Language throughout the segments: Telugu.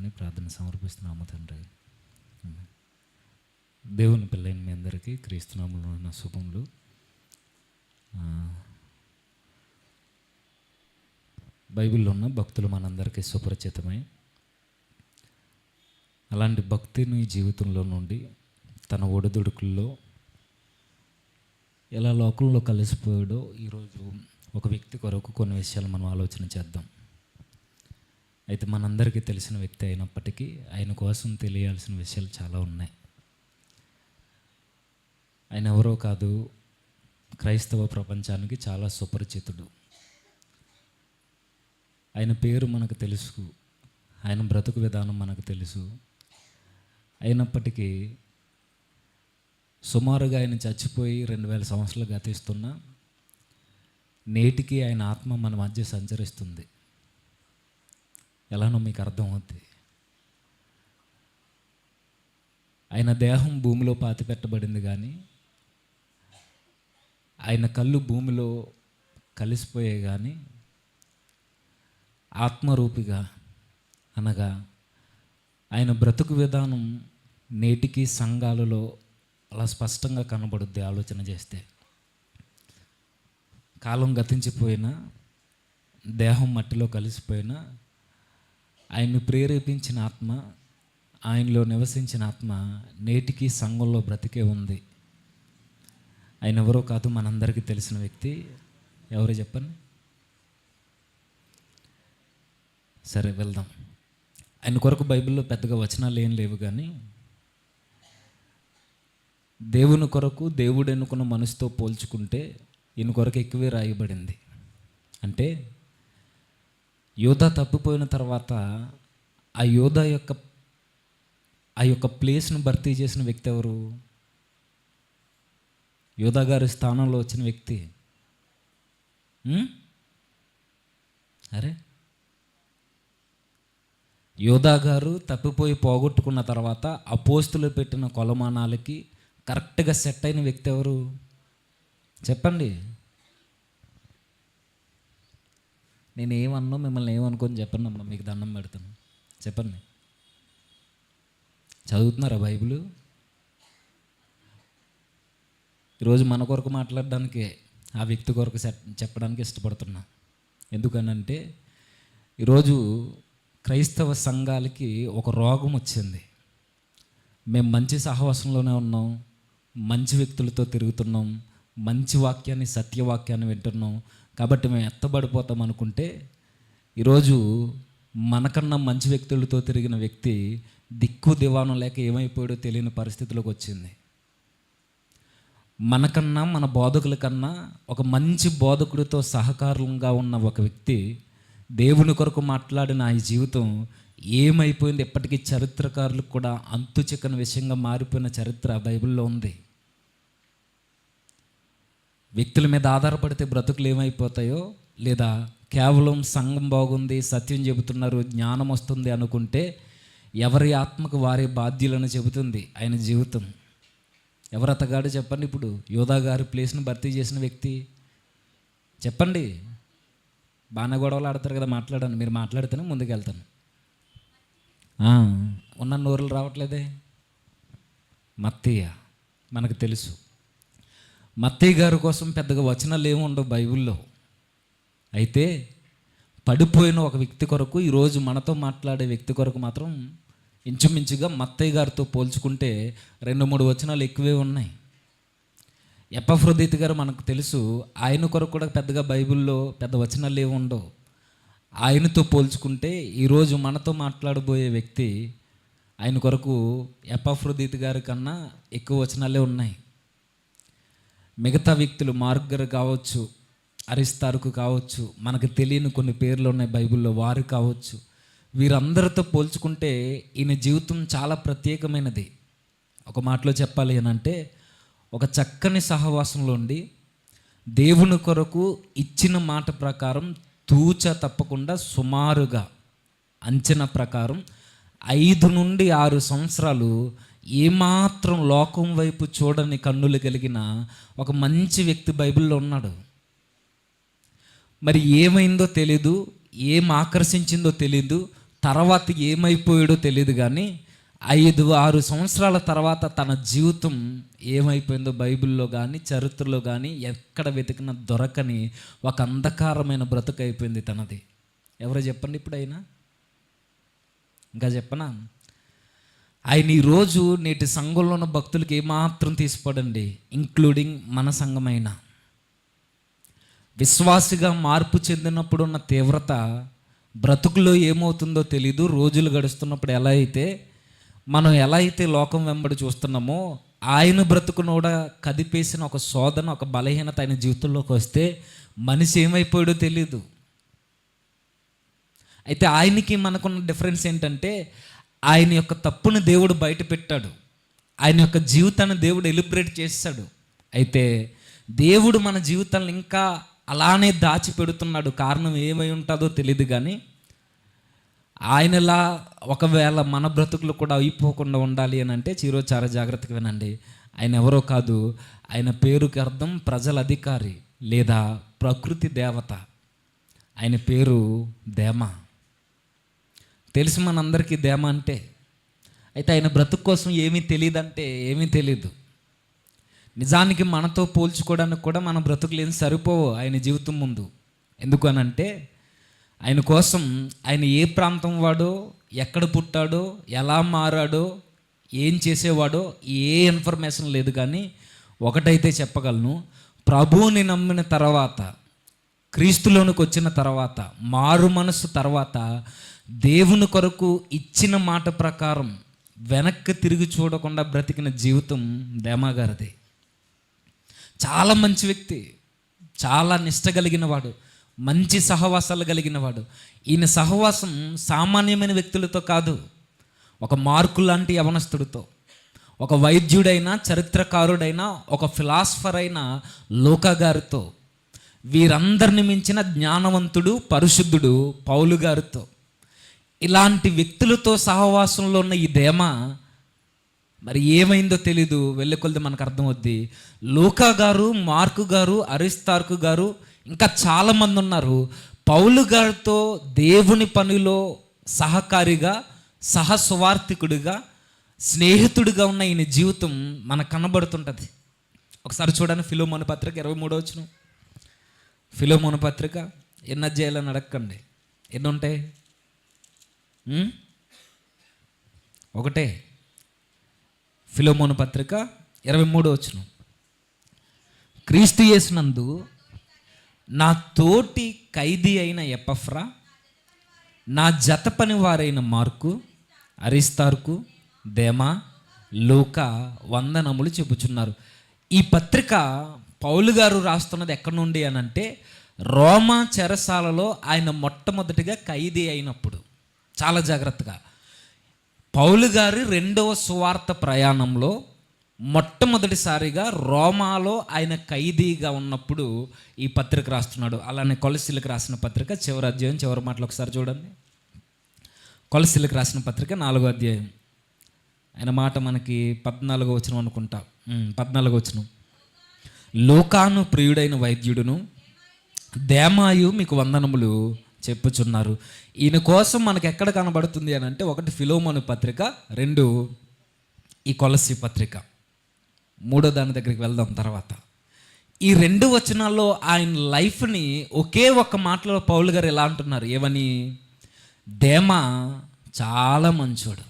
నమ్ముకొని ప్రార్థన సమర్పిస్తున్నాము తండ్రి. దేవుని పిల్లైన మీ అందరికీ క్రీస్తునామంలో ఉన్న శుభములు. బైబిల్లో ఉన్న భక్తులు మనందరికీ సుపరిచితమై, అలాంటి భక్తిని జీవితంలో నుండి తన ఒడిదుడుకుల్లో ఎలా లోకంలో కలిసిపోయాడో ఈరోజు ఒక వ్యక్తి కొరకు కొన్ని విషయాలు మనం ఆలోచన చేద్దాం. అయితే మనందరికీ తెలిసిన వ్యక్తి అయినప్పటికీ ఆయన కోసం తెలియాల్సిన విషయాలు చాలా ఉన్నాయి. ఆయన ఎవరో కాదు, క్రైస్తవ ప్రపంచానికి చాలా సుపరిచితుడు. ఆయన పేరు మనకు తెలుసు, ఆయన బ్రతుకు విధానం మనకు తెలుసు. అయినప్పటికీ సుమారుగా ఆయన చచ్చిపోయి 2000 సంవత్సరాలు గతిస్తున్నా నేటికి ఆయన ఆత్మ మన మధ్య సంచరిస్తుంది. ఎలానో మీకు అర్థమవుద్ది. ఆయన దేహం భూమిలో పాతి పెట్టబడింది, కానీ ఆయన కళ్ళు భూమిలో కలిసిపోయే, కానీ ఆత్మరూపిగా అనగా ఆయన బ్రతుకు విధానం నేటికి సంఘాలలో అలా స్పష్టంగా కనబడుద్ది. ఆలోచన చేస్తే కాలం గతించిపోయినా, దేహం మట్టిలో కలిసిపోయినా, ఆయన్ని ప్రేరేపించిన ఆత్మ, ఆయనలో నివసించిన ఆత్మ నేటికి సంఘంలో బ్రతికే ఉంది. ఆయన ఎవరో కాదు, మనందరికీ తెలిసిన వ్యక్తి. ఎవరో చెప్పండి. సరే వెళ్దాం. ఆయన కొరకు బైబిల్లో పెద్దగా వచనాలు ఏం లేవు, కానీ దేవుని కొరకు దేవుడు ఎన్నుకున్న మనసుతో పోల్చుకుంటే ఈయన కొరకు ఎక్కువే రాయబడింది. అంటే యోధా తప్పిపోయిన తర్వాత ఆ యోధా యొక్క ప్లేస్ను భర్తీ చేసిన వ్యక్తి ఎవరు? యోధా గారి స్థానంలో వచ్చిన వ్యక్తి. అరే, యోధా గారు తప్పిపోయి పోగొట్టుకున్న తర్వాత అపోస్తులు పెట్టిన కొలమానాలకి కరెక్ట్గా సెట్ అయిన వ్యక్తి ఎవరు చెప్పండి. నేను ఏమన్నా మిమ్మల్ని ఏమనుకొని చెప్పండి అమ్మా, మీకు దండం పెడతాను. చెప్పండి. చదువుతున్నారా బైబిల్? ఈరోజు మన కొరకు మాట్లాడడానికి ఆ వ్యక్తి కొరకు చెప్పడానికి ఇష్టపడుతున్నా. ఎందుకనంటే ఈరోజు క్రైస్తవ సంఘాలకి ఒక రోగం వచ్చింది. మేము మంచి సహవాసంలోనే ఉన్నాం, మంచి వ్యక్తులతో తిరుగుతున్నాం, మంచి వాక్యాన్ని, సత్యవాక్యాన్ని వింటున్నాం, కాబట్టి మేము ఎత్తబడిపోతాం అనుకుంటే, ఈరోజు మనకన్నా మంచి వ్యక్తులతో తిరిగిన వ్యక్తి దిక్కు దివానం లేక ఏమైపోయాడో తెలియని పరిస్థితిలోకి వచ్చింది. మనకన్నా, మన బోధకుల కన్నా ఒక మంచి బోధకుడితో సహకారంగా ఉన్న ఒక వ్యక్తి దేవుని కొరకు మాట్లాడిన ఈ జీవితం ఏమైపోయింది? ఎప్పటికీ చరిత్రకారులకు కూడా అంతు చిక్కని విషయంగా మారిపోయిన చరిత్ర బైబిల్లో ఉంది. వ్యక్తుల మీద ఆధారపడితే బ్రతుకులు ఏమైపోతాయో, లేదా కేవలం సంఘం బాగుంది, సత్యం చెబుతున్నారు, జ్ఞానం వస్తుంది అనుకుంటే ఎవరి ఆత్మకు వారి బాధ్యులను చెబుతుంది ఆయన జీవితం. ఎవరు అతగాడు చెప్పండి. ఇప్పుడు యోధా గారి ప్లేస్ను భర్తీ చేసిన వ్యక్తి చెప్పండి. బాగానే గొడవలు ఆడతారు కదా, మాట్లాడండి. మీరు మాట్లాడితేనే ముందుకు వెళ్తాను. ఉన్న నోరులు రావట్లేదే. మత్తయ్య మనకు తెలుసు. మత్తయ్య గారి కోసం పెద్దగా వచనాలు ఏమి ఉండవు బైబిల్లో. అయితే పడిపోయిన ఒక వ్యక్తి కొరకు, ఈరోజు మనతో మాట్లాడే వ్యక్తి కొరకు మాత్రం ఇంచుమించుగా మత్తయ్య గారితో పోల్చుకుంటే 2-3 వచనాలు ఎక్కువే ఉన్నాయి. ఎపఫ్రోదితు గారు మనకు తెలుసు. ఆయన కొరకు కూడా పెద్దగా బైబిల్లో పెద్ద వచనాలు ఏమి ఉండవు. ఆయనతో పోల్చుకుంటే ఈరోజు మనతో మాట్లాడబోయే వ్యక్తి, ఆయన కొరకు ఎపఫ్రోదితు గారి కన్నా ఎక్కువ వచనాలే ఉన్నాయి. మిగతా వ్యక్తులు మార్గర్ కావచ్చు, అరిస్తారుకు కావచ్చు, మనకు తెలియని కొన్ని పేర్లు ఉన్నాయి బైబిల్లో, వారు కావచ్చు. వీరందరితో పోల్చుకుంటే ఈయన జీవితం చాలా ప్రత్యేకమైనది. ఒక మాటలో చెప్పాలి అనంటే, ఒక చక్కని సహవాసంలో ఉండి దేవుని కొరకు ఇచ్చిన మాట ప్రకారం తూచ తప్పకుండా సుమారుగా అంచనా ప్రకారం 5 నుండి 6 సంవత్సరాలు ఏమాత్రం లోకం వైపు చూడని కన్నులు కలిగిన ఒక మంచి వ్యక్తి బైబిల్లో ఉన్నాడు. మరి ఏమైందో తెలీదు, ఏం ఆకర్షించిందో తెలీదు, తర్వాత ఏమైపోయాడో తెలియదు, కానీ 5-6 సంవత్సరాల తర్వాత తన జీవితం ఏమైపోయిందో బైబిల్లో కానీ చరిత్రలో కానీ ఎక్కడ వెతికినా దొరకని ఒక అంధకారమైన బ్రతుకు అయిపోయింది తనది. ఎవరో చెప్పండి ఇప్పుడు అయినా, ఇంకా చెప్పనా? ఆయన ఈరోజు నేటి సంఘంలో ఉన్న భక్తులకి ఏమాత్రం తీసిపడండి, ఇంక్లూడింగ్ మన సంఘమైన విశ్వాసిగా మార్పు చెందినప్పుడు ఉన్న తీవ్రత బ్రతుకులో ఏమవుతుందో తెలీదు. రోజులు గడుస్తున్నప్పుడు మనం ఎలా అయితే లోకం వెంబడి చూస్తున్నామో ఆయన బ్రతుకును కూడా కదిపేసిన ఒక శోధన, ఒక బలహీనత ఆయన జీవితంలోకి వస్తే మనిషి ఏమైపోయాడో తెలీదు. అయితే ఆయనకి మనకున్న డిఫరెన్స్ ఏంటంటే ఆయన యొక్క తప్పును దేవుడు బయట పెట్టాడు, ఆయన యొక్క జీవితాన్ని దేవుడు ఎలిబ్రేట్ చేస్తాడు. అయితే దేవుడు మన జీవితాన్ని ఇంకా అలానే దాచిపెడుతున్నాడు. కారణం ఏమై ఉంటుందో తెలియదు, కానీ ఆయనలా ఒకవేళ మన బ్రతుకులు కూడా అయిపోకుండా ఉండాలి అని అంటే ఈరోజు చాలా జాగ్రత్తగా వినండి. ఆయన ఎవరో కాదు, ఆయన పేరుకి అర్థం ప్రజల అధికారి లేదా ప్రకృతి దేవత. ఆయన పేరు దేమ. తెలుసు మనందరికీ దేమ అంటే. అయితే ఆయన బ్రతుకు కోసం ఏమీ తెలియదంటే ఏమీ తెలీదు. నిజానికి మనతో పోల్చుకోవడానికి కూడా మన బ్రతుకులు ఏం సరిపోవు ఆయన జీవితం ముందు. ఎందుకు అనంటే ఆయన కోసం ఆయన ఏ ప్రాంతం వాడో, ఎక్కడ పుట్టాడో, ఎలా మారాడో, ఏం చేసేవాడో ఏ ఇన్ఫర్మేషన్ లేదు. కానీ ఒకటైతే చెప్పగలను, ప్రభువుని నమ్మిన తర్వాత, క్రీస్తులోనికి వచ్చిన తర్వాత, మారు మనసు తర్వాత దేవుని కొరకు ఇచ్చిన మాట ప్రకారం వెనక్కి తిరిగి చూడకుండా బ్రతికిన జీవితం దేమాగారిది. చాలా మంచి వ్యక్తి, చాలా నిష్ట కలిగిన వాడు, మంచి సహవాసాలు కలిగిన వాడు. ఈయన సహవాసం సామాన్యమైన వ్యక్తులతో కాదు, ఒక మార్కు లాంటి యవనస్తుడితో, ఒక వైద్యుడైనా, చరిత్రకారుడైనా, ఒక ఫిలాసఫర్ అయిన లూకా గారితో, వీరందరిని మించిన జ్ఞానవంతుడు, పరిశుద్ధుడు పౌలు గారితో, ఇలాంటి వ్యక్తులతో సహవాసంలో ఉన్న ఈ దేమ మరి ఏమైందో తెలీదు. వెళ్ళే కొలది మనకు అర్థమవుద్ది. లూకా గారు, మార్కు గారు, అరిస్తార్కు గారు, ఇంకా చాలామంది ఉన్నారు. పౌలు గారితో దేవుని పనిలో సహకారిగా, సహస్వార్థికుడిగా, స్నేహితుడిగా ఉన్న ఈయన జీవితం మనకు కనబడుతుంటుంది. ఒకసారి చూడండి, ఫిలోమోను పత్రిక 23వ వచనం. ఫిలోమోను పత్రిక ఎన్ని అధ్యాయాలని అడగండి, ఎన్ని ఉంటాయి? ఒకటే. ఫిలోమోను పత్రిక 23వ వచనం. క్రీస్తు యేసునందు నా తోటి ఖైదీ అయిన ఎపఫ్రా, నా జత పని వారైన మార్కు, అరిస్తార్కు, దేమా, లూకా వందనములు చెప్పుచున్నారు. ఈ పత్రిక పౌలు గారు రాస్తున్నది ఎక్కడి నుండి అని అంటే రోమా చెరసాలలో ఆయన మొట్టమొదటిగా ఖైదీ అయినప్పుడు. చాలా జాగ్రత్తగా, పౌలు గారి 2వ సువార్త ప్రయాణంలో మొట్టమొదటిసారిగా రోమాలో ఆయన ఖైదీగా ఉన్నప్పుడు ఈ పత్రిక రాస్తున్నాడు. అలానే కొలసీలకు రాసిన పత్రిక చివరి అధ్యాయం చివరి మాటలు ఒకసారి చూడండి. కొలసీలకు రాసిన పత్రిక 4వ అధ్యాయం, ఆయన మాట మనకి 14వ వచనం అనుకుంటా. 14వ వచనం. లూకాను ప్రియుడైన వైద్యుడును దేమాయు మీకు వందనములు చెప్పుచున్నారు. ఈయన కోసం మనకు ఎక్కడ కనబడుతుంది అని అంటే, 1 ఫిలోమోను పత్రిక, 2 ఈ కొలసీ పత్రిక. 3వ దాని దగ్గరికి వెళ్దాం తర్వాత. ఈ 2 వచనాల్లో ఆయన లైఫ్ని ఒకే ఒక్క మాటలో పౌలు గారు ఎలా అంటున్నారు, ఏమని? దేమా చాలా మంచోడు,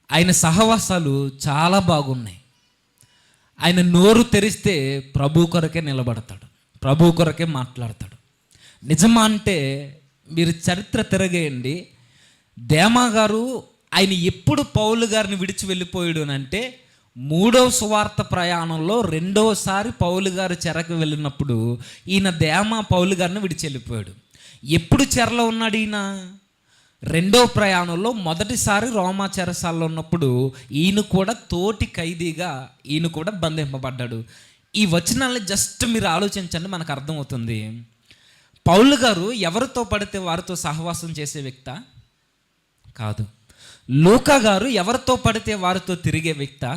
ఆయన సహవాసాలు చాలా బాగున్నాయి, ఆయన నోరు తెరిస్తే ప్రభు కొరకే నిలబడతాడు, ప్రభు కొరకే మాట్లాడతాడు. నిజమా అంటే మీరు చరిత్ర తిరగేయండి. దేమా గారు ఆయన ఎప్పుడు పౌలు గారిని విడిచి వెళ్ళిపోయాడు అని అంటే 3వ సువార్త ప్రయాణంలో 2వసారి పౌలు గారు చెరకు వెళ్ళినప్పుడు ఈయన దేమా పౌలు గారిని విడిచి వెళ్ళిపోయాడు. ఎప్పుడు చెరలో ఉన్నాడు ఈయన? 2వ ప్రయాణంలో మొదటిసారి రోమా చెరసాల్లో ఉన్నప్పుడు ఈయన కూడా తోటి ఖైదీగా ఈయన కూడా బంధింపబడ్డాడు. ఈ వచనాన్ని జస్ట్ మీరు ఆలోచించండి, మనకు అర్థమవుతుంది. పౌలు గారు ఎవరితో పడితే వారితో సహవాసం చేసే వ్యక్తా? కాదు. లూకా గారు ఎవరితో పడితే వారితో తిరిగే వ్యక్తా?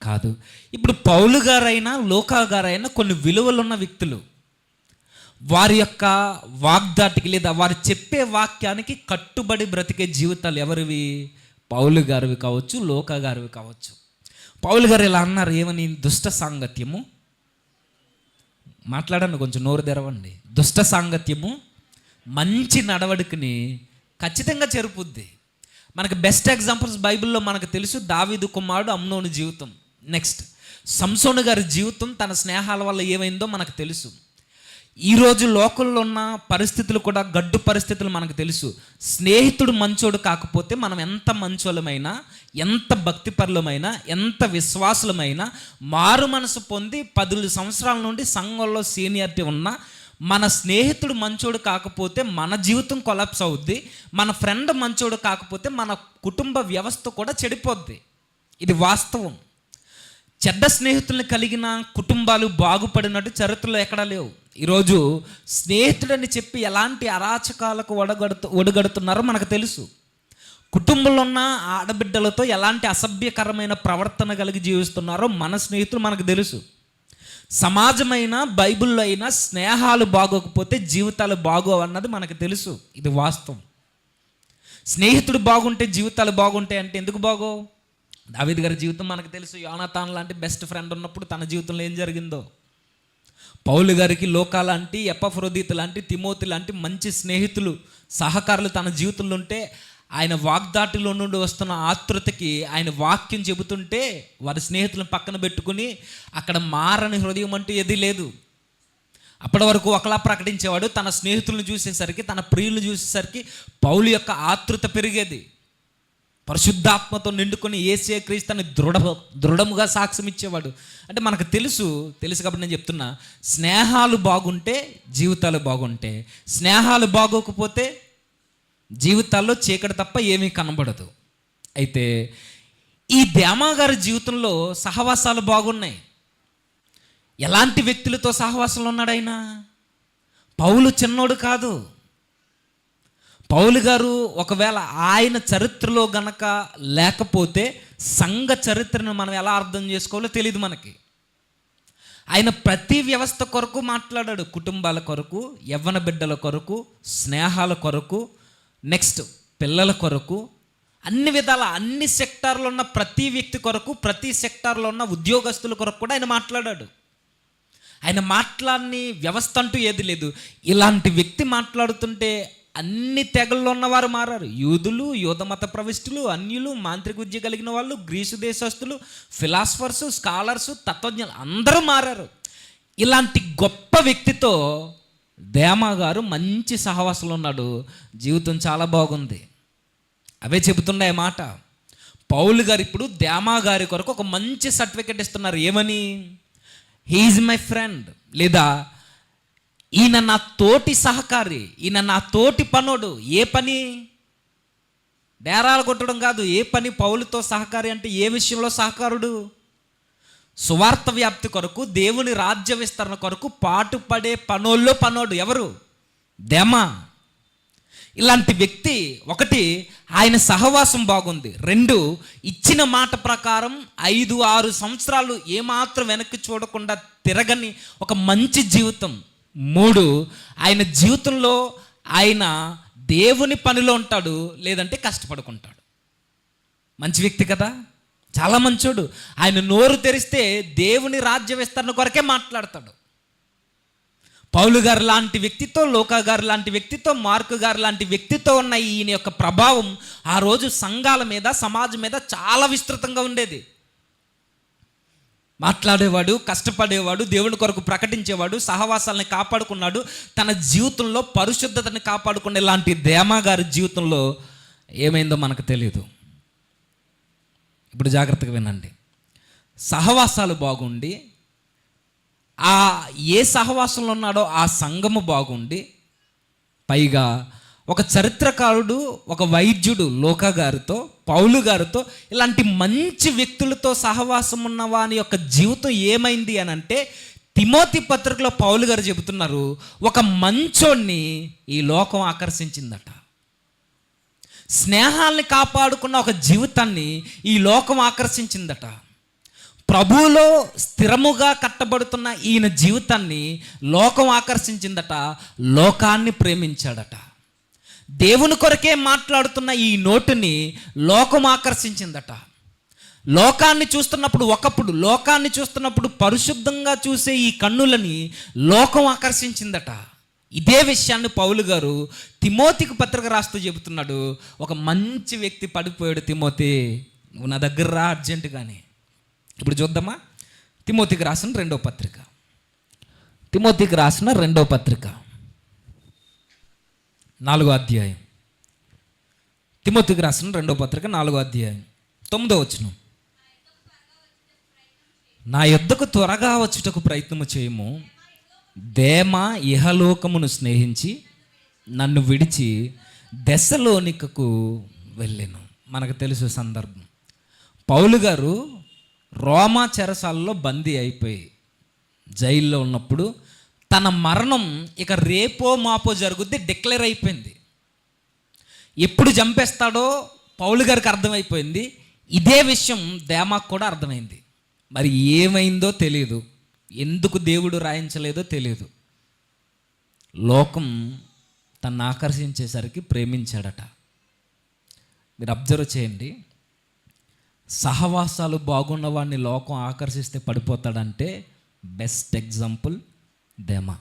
కాదు. ఇప్పుడు పౌలు గారైనా లూకా గారైనా కొన్ని విలువలున్న వ్యక్తులు. వారి యొక్క వాగ్దాటికి లేదా వారు చెప్పే వాక్యానికి కట్టుబడి బ్రతికే జీవితాలు ఎవరివి? పౌలు గారివి కావచ్చు, లోకా గారివి కావచ్చు. పౌలు గారు ఇలా అన్నారు, ఏమని? దుష్ట సాంగత్యము, మాట్లాడండి కొంచెం నోరు తెరవండి. దుష్ట సాంగత్యము మంచి నడవడికని ఖచ్చితంగా చెరుపుద్ది. మనకు బెస్ట్ ఎగ్జాంపుల్స్ బైబిల్లో మనకు తెలుసు. దావీదు కుమారుడు అమ్నోను జీవితం, నెక్స్ట్ సంసోను గారి జీవితం తన స్నేహాల వల్ల ఏమైందో మనకు తెలుసు. ఈరోజు లోకల్లో ఉన్న పరిస్థితులు కూడా గడ్డు పరిస్థితులు మనకు తెలుసు. స్నేహితుడు మంచోడు కాకపోతే మనం ఎంత మంచోళమైనా, ఎంత భక్తిపరులమైనా, ఎంత విశ్వాసులమైనా, మారు మనసు పొంది 10 సంవత్సరాల నుండి సంఘంలో సీనియారిటీ ఉన్న మన స్నేహితుడు మంచోడు కాకపోతే మన జీవితం కొలాప్స్ అవుద్ది. మన ఫ్రెండ్ మంచోడు కాకపోతే మన కుటుంబ వ్యవస్థ కూడా చెడిపోద్ది. ఇది వాస్తవం. చెడ్డ స్నేహితుల్ని కలిగిన కుటుంబాలు బాగుపడినట్టు చరిత్రలో ఎక్కడా లేవు. ఈరోజు స్నేహితుడని చెప్పి ఎలాంటి అరాచకాలకు ఒడగడుతున్నారో మనకు తెలుసు. కుటుంబంలో ఉన్న ఆడబిడ్డలతో ఎలాంటి అసభ్యకరమైన ప్రవర్తన కలిగి జీవిస్తున్నారో మన స్నేహితులు మనకు తెలుసు. సమాజమైన బైబిల్లో అయినా స్నేహాలు బాగోకపోతే జీవితాలు బాగోవన్నది మనకు తెలుసు. ఇది వాస్తవం. స్నేహితుడు బాగుంటే జీవితాలు బాగుంటాయి అంటే ఎందుకు బాగో? దావీదు గారి జీవితం మనకు తెలుసు. యోనాతాన్ లాంటి బెస్ట్ ఫ్రెండ్ ఉన్నప్పుడు తన జీవితంలో ఏం జరిగిందో. పౌలు గారికి లోకా లాంటి, ఎపఫ్రోదీతు లాంటి, తిమోతి లాంటి మంచి స్నేహితులు, సహకారులు తన జీవితంలో ఉంటే ఆయన వాగ్దాటిలో నుండి వస్తున్న ఆతృతకి ఆయన వాక్యం చెబుతుంటే వారి స్నేహితులను పక్కన పెట్టుకుని అక్కడ మారని హృదయం అంటూ ఏదీ లేదు. అప్పటి వరకు ఒకలా ప్రకటించేవాడు. తన స్నేహితులను చూసేసరికి, తన ప్రియులను చూసేసరికి పౌలు యొక్క ఆతృత పెరిగేది. పరిశుద్ధాత్మతో నిండుకొని యేసే క్రీస్తుని దృఢముగా సాక్ష్యం ఇచ్చేవాడు. అంటే మనకు తెలుసు కాబట్టి నేను చెప్తున్నా, స్నేహాలు బాగుంటే జీవితాలు బాగుంటే, స్నేహాలు బాగోకపోతే జీవితాల్లో చీకటి తప్ప ఏమీ కనబడదు. అయితే ఈ దేమా గారి జీవితంలో సహవాసాలు బాగున్నాయి. ఎలాంటి వ్యక్తులతో సహవాసంలో ఉన్నాడు ఆయన? పౌలు చిన్నోడు కాదు. పౌలు గారు ఒకవేళ ఆయన చరిత్రలో గనక లేకపోతే సంఘ చరిత్రను మనం ఎలా అర్థం చేసుకోవాలో తెలియదు మనకి. ఆయన ప్రతి వ్యవస్థ కొరకు మాట్లాడాడు. కుటుంబాల కొరకు, యవ్వన బిడ్డల కొరకు, స్నేహాల కొరకు, నెక్స్ట్ పిల్లల కొరకు, అన్ని విధాల అన్ని సెక్టార్లో ఉన్న ప్రతి వ్యక్తి కొరకు, ప్రతి సెక్టార్లో ఉన్న ఉద్యోగస్తుల కొరకు కూడా ఆయన మాట్లాడాడు. ఆయన మాట్లాడని వ్యవస్థ అంటూ ఏది లేదు. ఇలాంటి వ్యక్తి మాట్లాడుతుంటే అన్ని తెగల్లో ఉన్నవారు మారారు. యూదులు, యూద మత ప్రవిష్టులు, అన్యులు, మాంత్రిక విద్య కలిగిన వాళ్ళు, గ్రీసు దేశస్తులు, ఫిలాసఫర్సు, స్కాలర్సు, తత్వజ్ఞులు అందరూ మారారు. ఇలాంటి గొప్ప వ్యక్తితో దేమా గారు మంచి సహవాసంలో ఉన్నాడు. జీవితం చాలా బాగుంది. అవే చెబుతున్నాయి మాట. పౌలు గారు ఇప్పుడు దేమా గారి కొరకు ఒక మంచి సర్టిఫికెట్ ఇస్తున్నారు. ఏమని? హీఈస్ మై ఫ్రెండ్, లేదా ఈయన నా తోటి సహకారి, ఈయన నా తోటి పనోడు. ఏ పని? డేరాలు కొట్టడం కాదు. ఏ పని? పౌలుతో సహకారి అంటే ఏ విషయంలో సహకారుడు? సువార్త వ్యాప్తి కొరకు, దేవుని రాజ్య విస్తరణ కొరకు పాటుపడే పనోడు. ఎవరు? దేమా. ఇలాంటి వ్యక్తి, ఒకటి ఆయన సహవాసం బాగుంది, 2 ఇచ్చిన మాట ప్రకారం 5-6 సంవత్సరాలు ఏమాత్రం వెనక్కి చూడకుండా తిరగని ఒక మంచి జీవితం, 3 ఆయన జీవితంలో ఆయన దేవుని పనిలో ఉంటాడు, లేదంటే కష్టపడుకుంటాడు. మంచి వ్యక్తి కదా, చాలా మంచోడు. ఆయన నోరు తెరిస్తే దేవుని రాజ్య విస్తరణ కొరకే మాట్లాడతాడు. పౌలు గారు లాంటి వ్యక్తితో, లోకా గారు లాంటి వ్యక్తితో, మార్కు గారు లాంటి వ్యక్తితో ఉన్న ఈయన యొక్క ప్రభావం ఆ రోజు సంఘాల మీద, సమాజం మీద చాలా విస్తృతంగా ఉండేది. మాట్లాడేవాడు, కష్టపడేవాడు, దేవుని కొరకు ప్రకటించేవాడు, సహవాసాలని కాపాడుకున్నాడు, తన జీవితంలో పరిశుద్ధతని కాపాడుకునే లాంటి దేమా గారి జీవితంలో ఏమైందో మనకు తెలియదు. ఇప్పుడు జాగ్రత్తగా వినండి. సహవాసాలు బాగుండి, ఆ ఏ సహవాసంలో ఉన్నాడో ఆ సంఘము బాగుండి, పైగా ఒక చరిత్రకారుడు, ఒక వైద్యుడు లోకా గారితో, పౌలు గారితో, ఇలాంటి మంచి వ్యక్తులతో సహవాసం ఉన్న వాని యొక్క జీవితం ఏమైంది అని అంటే, తిమోతి పత్రికలో పౌలు గారు చెబుతున్నారు, ఒక మంచోడిని ఈ లోకం ఆకర్షించిందట. స్నేహాల్ని కాపాడుకున్న ఒక జీవితాన్ని ఈ లోకం ఆకర్షించిందట. ప్రభువులో స్థిరముగా కట్టబడుతున్న ఈయన జీవితాన్ని లోకం ఆకర్షించిందట, లోకాన్ని ప్రేమించాడట. దేవుని కొరకే మాట్లాడుతున్న ఈ నోటిని లోకం ఆకర్షించిందట. లోకాన్ని చూస్తున్నప్పుడు పరిశుద్ధంగా చూసే ఈ కన్నులని లోకం ఆకర్షించిందట. ఇదే విషయాన్ని పౌలు గారు తిమోతికి పత్రిక రాస్తూ చెబుతున్నాడు. ఒక మంచి వ్యక్తి పడిపోయాడు, తిమోతి నువ్వు నా దగ్గర రా అర్జెంటుగానే. ఇప్పుడు చూద్దామా, తిమోతికి రాసిన రెండో పత్రిక 4వ అధ్యాయం. తిమోతికి రాసిన 2వ పత్రిక 4వ అధ్యాయం 9వ వచనం. నా యొద్దకు త్వరగా వచ్చుటకు ప్రయత్నము చేయము, దేమా ఇహలోకమును స్నేహించి నన్ను విడిచి దెస్సలోనికకు వెళ్ళెను. మనకు తెలుసు సందర్భం. పౌలు గారు రోమా చెరసాలలో బందీ అయిపోయి జైల్లో ఉన్నప్పుడు తన మరణం ఇక రేపో మాపో జరుగుద్ది డిక్లేర్ అయిపోయింది. ఎప్పుడు చంపేస్తాడో పౌలు గారికి అర్థమైపోయింది. ఇదే విషయం దేమాకు కూడా అర్థమైంది. మరి ఏమైందో తెలియదు, ఎందుకు దేవుడు రాయించలేదో తెలియదు. లోకం తను ఆకర్షించేసరికి ప్రేమించాడట. మీరు అబ్జర్వ్ చేయండి, సహవాసాలు బాగున్నవాడిని లోకం ఆకర్షిస్తే పడిపోతాడంటే బెస్ట్ ఎగ్జాంపుల్ దేమా.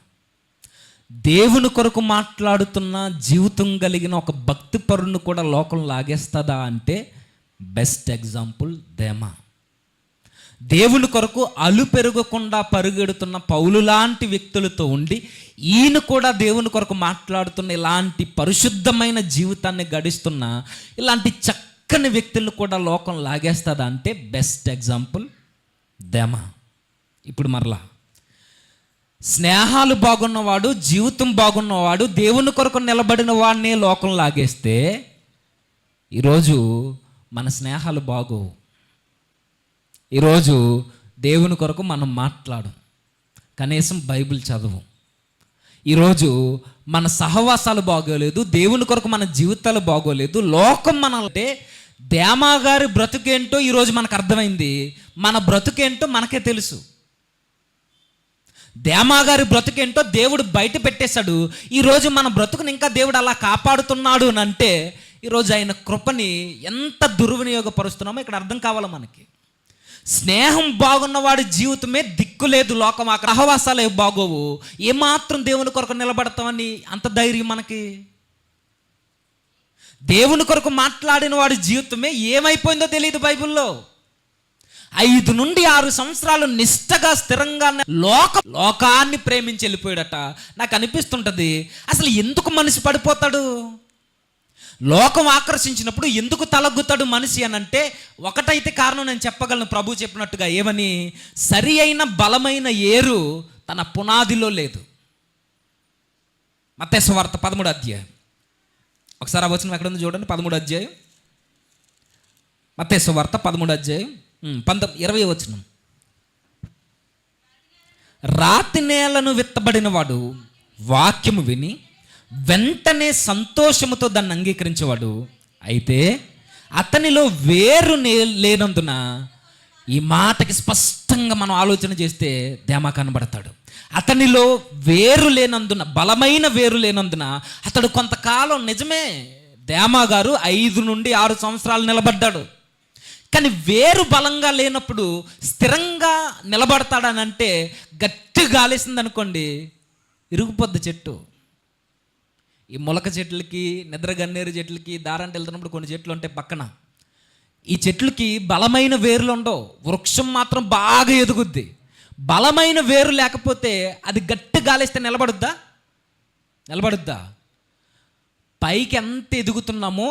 దేవుని కొరకు మాట్లాడుతున్న జీవితం కలిగిన ఒక భక్తిపరుని కూడా లోకం లాగేస్తుందా అంటే బెస్ట్ ఎగ్జాంపుల్ దేమా. దేవుని కొరకు అలు పెరగకుండా పరుగెడుతున్న పౌలు లాంటి వ్యక్తులతో ఉండి ఈయన కూడా దేవుని కొరకు మాట్లాడుతున్న ఇలాంటి పరిశుద్ధమైన జీవితాన్ని గడిస్తున్న ఇలాంటి చక్కని వ్యక్తులు కూడా లోకం లాగేస్తుందా అంటే బెస్ట్ ఎగ్జాంపుల్ దేమా. ఇప్పుడు మరలా స్నేహాలు బాగున్నవాడు, జీవితం బాగున్నవాడు, దేవుని కొరకు నిలబడిన వాడినే లోకం లాగేస్తే ఈరోజు మన స్నేహాలు బాగోవు. ఈరోజు దేవుని కొరకు మనం మాట్లాడం, కనీసం బైబిల్ చదవం. ఈరోజు మన సహవాసాలు బాగోలేదు, దేవుని కొరకు మన జీవితాలు బాగోలేదు. లోకం అంటే దేమా గారి బ్రతుకేంటో ఈరోజు మనకు అర్థమైంది. మన బ్రతుకేంటో మనకే తెలుసు. దేమా గారి బ్రతుకేంటో దేవుడు బయట పెట్టేశాడు. ఈరోజు మన బ్రతుకుని ఇంకా దేవుడు అలా కాపాడుతున్నాడు అని అంటే ఈరోజు ఆయన కృపని ఎంత దుర్వినియోగపరుస్తున్నామో ఇక్కడ అర్థం కావాలి మనకి. స్నేహం బాగున్నవాడి జీవితమే దిక్కులేదు, లోకం సహవాసాలు బాగోవు. ఏమాత్రం దేవుని కొరకు నిలబడతామని అంత ధైర్యం మనకి? దేవుని కొరకు మాట్లాడిన వాడి జీవితమే ఏమైపోయిందో తెలియదు. బైబిల్లో 5 నుండి 6 సంవత్సరాలు నిష్టగా స్థిరంగా లోకాన్ని ప్రేమించి వెళ్ళిపోయాడట. నాకు అనిపిస్తుంటుంది, అసలు ఎందుకు మనిషి పడిపోతాడు? లోకం ఆకర్షించినప్పుడు ఎందుకు తలగుతాడు మనిషి అని అంటే ఒకటైతే కారణం నేను చెప్పగలను. ప్రభు చెప్పినట్టుగా ఏమని, సరి అయిన బలమైన ఏరు తన పునాదిలో లేదు. మత్తయి సువార్త 13వ అధ్యాయం ఒకసారి ఆ వచనం ఎక్కడ ఉంది చూడండి. 13వ అధ్యాయం మత్తయి సువార్త 13వ అధ్యాయం 20వ వచనం. రాతి నేలను విత్తబడిన వాడు వాక్యము విని వెంటనే సంతోషముతో దాన్ని అంగీకరించేవాడు, అయితే అతనిలో వేరు లేనందున, ఈ మాటకి స్పష్టంగా మనం ఆలోచన చేస్తే దేమా కనబడతాడు. అతనిలో వేరు లేనందున, బలమైన వేరు లేనందున అతడు కొంతకాలం, నిజమే దేమా గారు 5 నుండి 6 సంవత్సరాలు నిలబడ్డాడు. కానీ వేరు బలంగా లేనప్పుడు స్థిరంగా నిలబడతాడనంటే గట్టి గాలేసింది అనుకోండి, ఇరుగుపోద్ది చెట్టు. ఈ మొలక చెట్లకి, నిద్ర గన్నేరు చెట్లకి దారంటే వెళ్తున్నప్పుడు కొన్ని చెట్లు ఉంటాయి పక్కన. ఈ చెట్లకి బలమైన వేర్లు ఉండవు, వృక్షం మాత్రం బాగా ఎదుగుద్ది. బలమైన వేరు లేకపోతే అది గట్టి గాలేస్తే నిలబడుద్దా? పైకి ఎంత ఎదుగుతున్నామో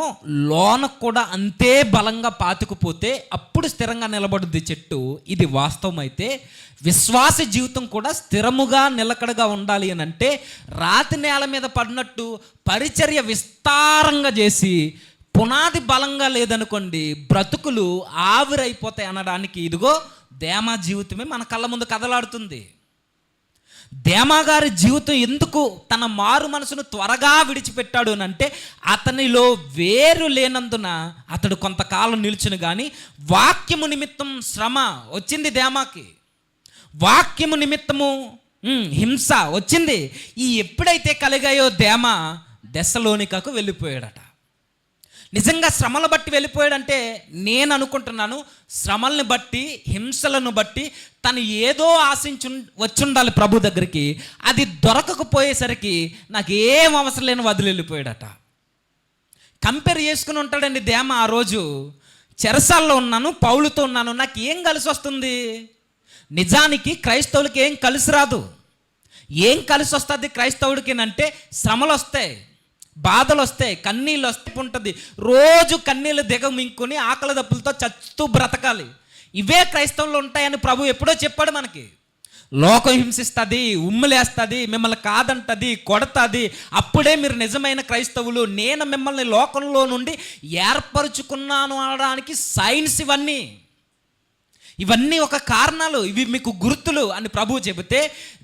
లోనకు కూడా అంతే బలంగా పాతుకుపోతే అప్పుడు స్థిరంగా నిలబడుద్ది చెట్టు. ఇది వాస్తవం. అయితే విశ్వాస జీవితం కూడా స్థిరముగా నిలకడగా ఉండాలి అని అంటే రాతి నేల మీద పడినట్టు పరిచర్య విస్తారంగా చేసి పునాది బలంగా లేదనుకోండి, బ్రతుకులు ఆవిరైపోతాయి అనడానికి ఇదిగో దేమా జీవితమే మన కళ్ళ ముందు కదలాడుతుంది. దేమా గారి జీవితం ఎందుకు తన మారు మనసును త్వరగా విడిచిపెట్టాడు అని అంటే, అతనిలో వేరు లేనందున అతడు కొంతకాలం నిల్చును. కానీ వాక్యము నిమిత్తం శ్రమ వచ్చింది దేమాకి, వాక్యము నిమిత్తము హింస వచ్చింది. ఈ ఎప్పుడైతే కలిగాయో దేమా దెస్సలోనికకు వెళ్ళిపోయాడట. నిజంగా శ్రమలు బట్టి వెళ్ళిపోయాడంటే నేను అనుకుంటున్నాను, శ్రమల్ని బట్టి హింసలను బట్టి తను ఏదో వచ్చుండాలి ప్రభు దగ్గరికి. అది దొరకకపోయేసరికి నాకు ఏం అవసరం లేని వదిలి వెళ్ళిపోయాడట. కంపేర్ చేసుకుని ఉంటాడండి దేమ. ఆ రోజు చెరసాల్లో ఉన్నాను, పౌలుతో ఉన్నాను, నాకు ఏం కలిసి వస్తుంది? నిజానికి క్రైస్తవులకి ఏం కలిసి రాదు. ఏం కలిసి వస్తుంది క్రైస్తవుడికి అంటే, శ్రమలు వస్తాయి, బాధలు వస్తాయి, కన్నీళ్ళు వస్తే ఉంటుంది. రోజు కన్నీళ్ళు దిగమింకుని ఆకలి దప్పులతో చస్తూ బ్రతకాలి. ఇవే క్రైస్తవులు ఉంటాయని ప్రభు ఎప్పుడో చెప్పాడు మనకి. లోకం హింసిస్తుంది, ఉమ్ములేస్తుంది, మిమ్మల్ని కాదంటది, కొడతాది, అప్పుడే మీరు నిజమైన క్రైస్తవులు. నేను మిమ్మల్ని లోకంలో నుండి ఏర్పరచుకున్నాను అనడానికి సైన్స్ ఇవన్నీ ఒక కారణాలు, ఇవి మీకు గుర్తులు అని ప్రభువు చెబితే